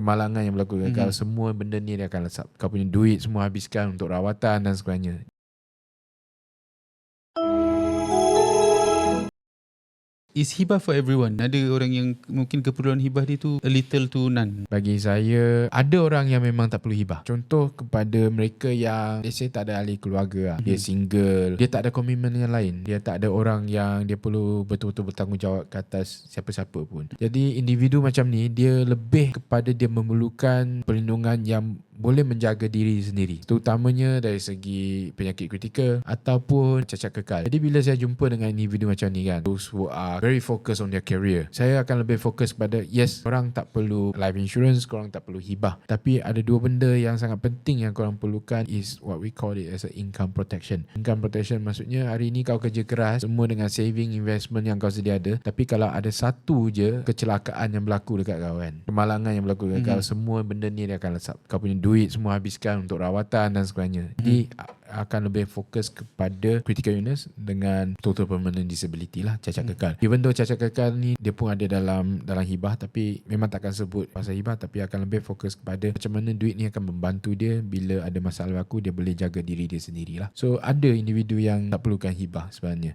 kemalangan yang berlaku dekat kau, semua benda ni dia akan lesap. Kau punya duit semua habiskan untuk rawatan dan sebagainya. Is hibah for everyone? Ada orang yang mungkin keperluan hibah dia tu a little to none. Bagi saya, ada orang yang memang tak perlu hibah. Contoh kepada mereka yang let's say tak ada ahli keluarga lah. Dia single, dia tak ada komitmen yang lain, dia tak ada orang yang dia perlu betul-betul bertanggungjawab ke atas siapa-siapa pun. Jadi individu macam ni, dia lebih kepada dia memerlukan perlindungan yang boleh menjaga diri sendiri, terutamanya dari segi penyakit kritikal ataupun cacat kekal. Jadi bila saya jumpa dengan individu macam ni kan, those who are very focused on their career, saya akan lebih fokus pada yes, korang tak perlu life insurance, korang tak perlu hibah, tapi ada dua benda yang sangat penting yang korang perlukan, is what we call it as a income protection. Income protection maksudnya hari ni kau kerja keras semua dengan saving, investment yang kau sedia ada, tapi kalau ada satu je kecelakaan yang berlaku dekat kau kan, kemalangan yang berlaku dekat kau, semua benda ni dia akan lesap. Kau punya duit semua habiskan untuk rawatan dan sebagainya. Jadi akan lebih fokus kepada critical illness dengan total permanent disability lah, cacat kekal. Even though cacat kekal ni dia pun ada dalam hibah, tapi memang takkan sebut pasal hibah, tapi akan lebih fokus kepada macam mana duit ni akan membantu dia bila ada masalah berlaku, dia boleh jaga diri dia sendirilah. So ada individu yang tak perlukan hibah sebenarnya.